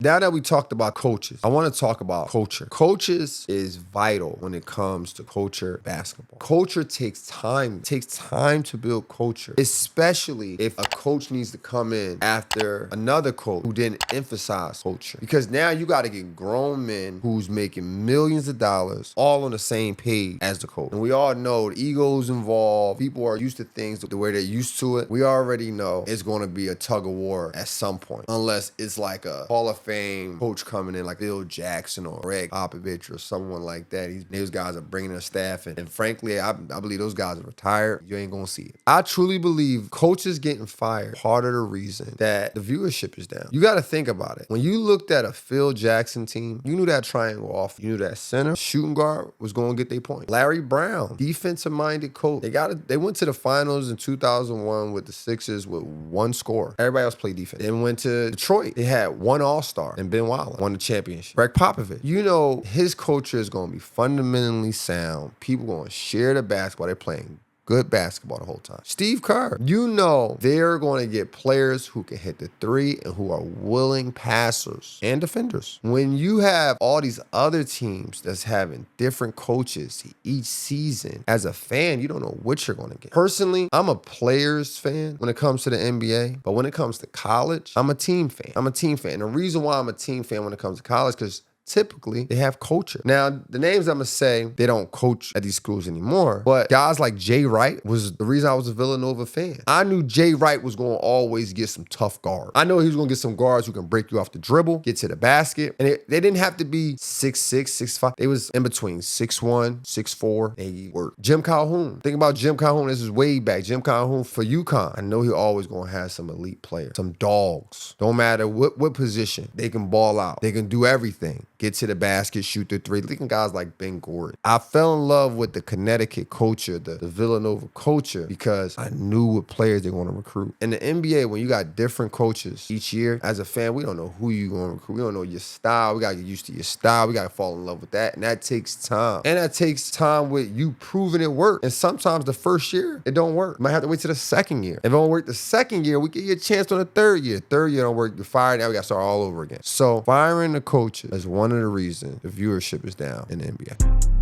Now that we talked about coaches, I want to talk about culture. Coaches is vital when it comes to culture basketball. Culture takes time. It takes time to build culture, especially if a coach needs to come in after another coach who didn't emphasize culture. Because now you got to get grown men who's making millions of dollars all on the same page as the coach. And we all know the egos involved. People are used to things the way they're used to it. We already know it's going to be a tug of war at some point, unless it's like a Hall of Fame coach coming in like Bill Jackson or Greg Popovich or someone like that. Those guys are bringing their staff in. And frankly, I believe those guys are retired. You ain't going to see it. I truly believe coaches getting fired, part of the reason that the viewership is down. You got to think about it. When you looked at a Phil Jackson team, you knew that triangle off. You knew that center, shooting guard was going to get their point. Larry Brown, defensive-minded coach. They went to the finals in 2001 with the Sixers with one scorer. Everybody else played defense. Then went to Detroit. They had one all-star, and Ben Wallace won the championship. Greg Popovich. You know his culture is going to be fundamentally sound. People going to share the basketball. They're playing good basketball the whole time. Steve Kerr, you know they're going to get players who can hit the three and who are willing passers and defenders. When you have all these other teams that's having different coaches each season, as a fan, you don't know what you're going to get. Personally, I'm a players fan when it comes to the NBA, but when it comes to college, I'm a team fan. And the reason why I'm a team fan when it comes to college, because typically, they have culture. Now, the names I'm going to say, they don't coach at these schools anymore, but guys like Jay Wright was the reason I was a Villanova fan. I knew Jay Wright was going to always get some tough guards. I know he was going to get some guards who can break you off the dribble, get to the basket, and they didn't have to be 6'6", 6'5". They was in between 6'1", 6'4". They worked. Jim Calhoun. Think about Jim Calhoun. This is way back. Jim Calhoun for UConn. I know he always going to have some elite players, some dogs. Don't matter what position. They can ball out. They can do everything. Get to the basket, shoot the three. Looking guys like Ben Gordon. I fell in love with the Connecticut culture, the Villanova culture, because I knew what players they want to recruit. In the NBA, when you got different coaches each year, as a fan, we don't know who you're going to recruit. We don't know your style. We got to get used to your style. We got to fall in love with that. And that takes time. And that takes time with you proving it works. And sometimes the first year, it don't work. You might have to wait till the second year. If it don't work the second year, we get you a chance on the third year. Third year don't work, you're fired. Now we got to start all over again. So firing the coaches is one of the reasons the viewership is down in the NBA.